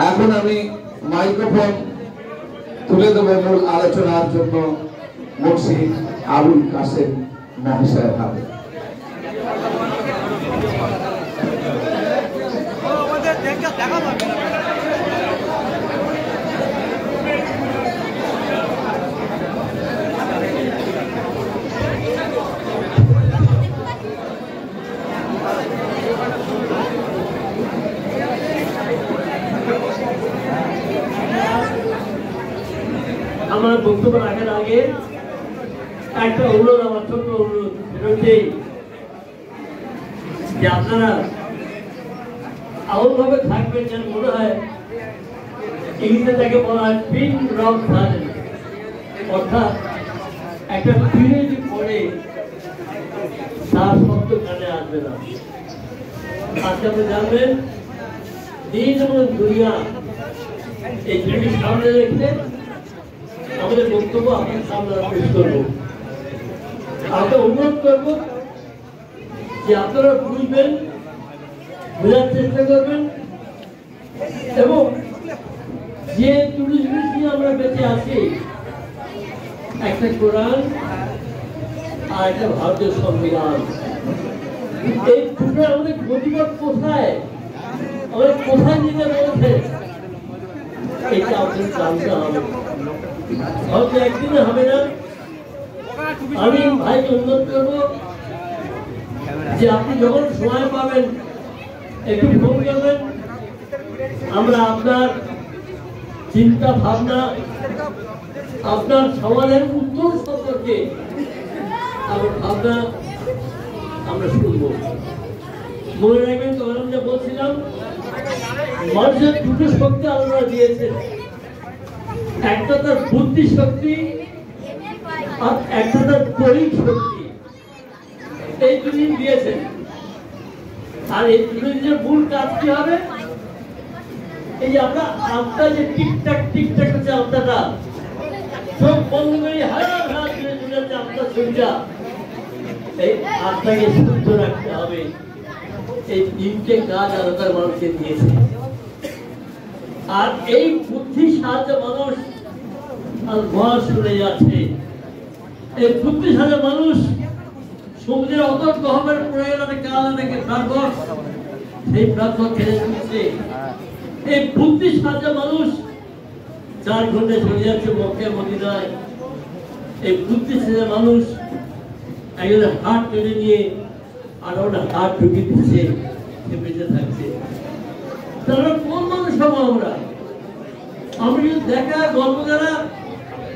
এখন আমি মাইক্রোফোন তুলে দেব মূল আলোচনার জন্য মুর্শিদ আবুল কাসেম মহাশয়ের হাতে। আমার বক্তব্য রাখার আগে একটা অনুরোধ, আমার ছোট্ট অনুরোধ, সেটা হচ্ছে যে আপনারা এমনভাবে থাকবেন যেন মনে হয় ইংরেজিতে তাকে বলা হয় পিন রক সাইলেন্স, অর্থাৎ একটা পিনে যদি পড়ে তার শব্দ কানে আসবে না। আজকে আপনি জানবেন দিন এবং দুনিয়া এই জিনিস সামনে রেখে আমাদের বক্তব্য আপনার সামনে পেশ করবো। আমরা অনুরোধ করবো যে আপনারা বুঝবেন, বোঝার চেষ্টা করবেন এবং যে টুরিস্ট নিয়ে আমরা বেঁচে আছি, একটা কোরআন আর একটা ভারতীয় সংবিধান, এই দুটো আমাদের গতিপথ কোথায়, আমাদের কোথায় নিতে বলছে এটা আপনাদের জানতে হবে। হয়তো একদিনে হবে না। আমি ভাইকে অনুরোধ করবো যে আপনি যখন সময় পাবেন একটু ফোন করবেন, আমরা আপনার চিন্তা ভাবনা, আপনার সমাজের উত্তর সম্পর্কে আমার ভাবনা আমরা শুনব। মনে রাখবেন তখন আমি যা বলছিলাম, মানুষের দুটো শক্তি আল্লাহ দিয়েছেন, একটা তার বুদ্ধি শক্তি আর একটা তার দৈহিক শক্তি, এই দুদিন দিয়েছেন। আর এই দুদিনের মূল কাজ কি হবে? এই যে আমরা আত্মা যে টিকটাক টিকটাক হচ্ছে, আত্মাটা চোখ বন্ধ করে হাজার হাত জুড়ে আত্মা শরীরটা, এই আত্মাকে শুদ্ধ রাখতে হবে। এই তিনটে কাজ আলাদা মানুষকে দিয়েছে। আর এই বুদ্ধির সাহায্যে মানুষ আর ঘর শুনে যাচ্ছে। এই বুদ্ধির সাহায্যে মানুষ সমুদ্রের অত গহমের প্রয়োজনে কালাকে প্রাণঘর, সেই প্রাণঘর খেলে শুনছে। এই বুদ্ধির সাহায্যে মানুষ 4 ঘন্টায় চলে যাচ্ছে মক্কা মদিনায়। এই বুদ্ধির সাহায্যে মানুষ একজনের হাত টেনে নিয়ে আর ওটা হাত ঢুকিয়ে দিচ্ছে, সে বেঁচে থাকছে। তারা কোন মানুষ হবো আমরা? আমরা যদি দেখা গল্প দ্বারা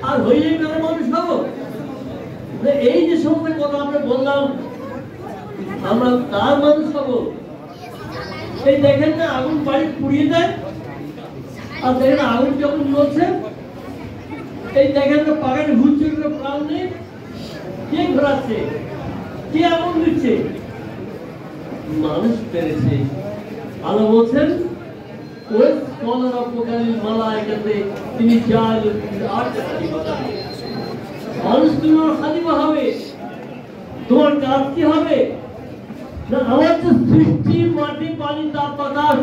আর হয়ে গেলে মানুষ হবো? এই যে সমস্ত কথা আমরা বললাম, আমরা তার মানুষ হবো? এই দেখেন না, আগুন বাড়ি পুড়িয়ে দেয়, আর দেখেন আগুন যখন জ্বলছে, এই দেখেন না পাখানে ঘুরছে, প্রাণ নেই, কে ঘোরাচ্ছে, কে আগুন দিচ্ছে? মানুষ পেরেছে। আল্লাহ বলছেন ওই স্কলার অফ মালায়েকাতে তিনি চাল আর মানুষ তোমার খালিফা হবে। তোমার কাজ কি হবে? না আমার যে সৃষ্টি, মাটি, পানি, তাপ, বাতাস,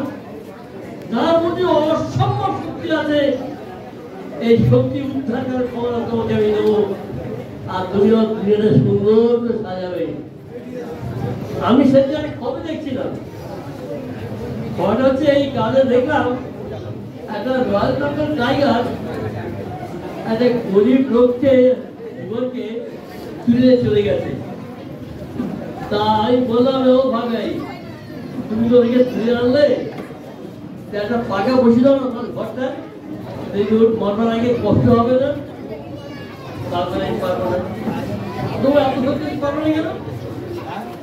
যার মধ্যে অসম্ভব শক্তি আছে, এই শক্তি উদ্ধার করার ক্ষমতা তোমাকে আমি দেবো। আর তুমি দুনিয়াটা সুন্দর করে সাজাবে। আমি সেদিন আমি খবর দেখছিলাম, খবরটা হচ্ছে এই কাজে দেখলাম একটা রয়্যাল বেঙ্গল টাইগার একটা গরিব লোককে জীবনকে তুলে চলে গেছে। তাই বললাম, ও ভাগাই, তুমি তো ওদিকে তুলে আনলে, একটা পাকা বসে দাও না আমার ঘরটা, মরবার আগে কষ্ট হবে না। তারপরে আমি পারবো না। তবু এত সত্যি পারবো না কেন?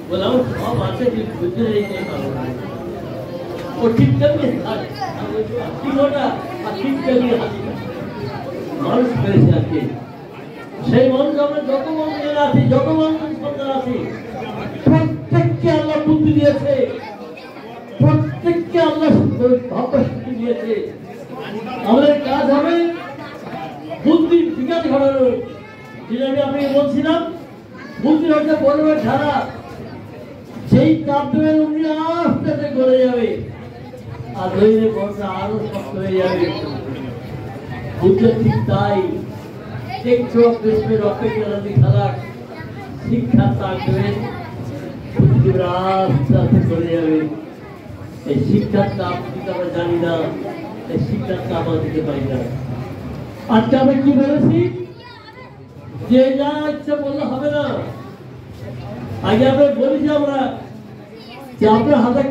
বললাম সব আছে, বুঝতে পারবো না। ও ঠিক তেমনি মানুষ পেরেছে আজকে। সেই মানুষ আমরা যত মানুষের আছি, যত মানুষের সন্তান আছি, প্রত্যেককে আল্লাহ বুদ্ধি দিয়েছে, প্রত্যেককে আল্লাহ ভাবনা শক্তি দিয়েছে। আমাদের কাজ হবে বুদ্ধির বিকাশ ঘটানো। যেটা আমি আপনাকে বলছিলাম, বুদ্ধি হচ্ছে বলবেন ধারা, সেই চাপ দেবেন উনি আস্তে আস্তে গড়ে যাবে। আর নইলে বর্ষা আরো শক্ত হয়ে যাবে। বুঝতে ঠিক তাই একটু কৃষ্ণের অপেক্ষা যদি খারাপ শিক্ষা থাকবে পৃথিবীর আস্তে আস্তে চলে যাবে। এই শিক্ষার নাম দিতে আমরা জানি না, এই শিক্ষার নাম আমরা দিতে পারি না। আজকে আমরা কি বলেছি যে যা ইচ্ছা বললে হবে না। আগে আমরা বলেছি আমরা যে আপনার হাতে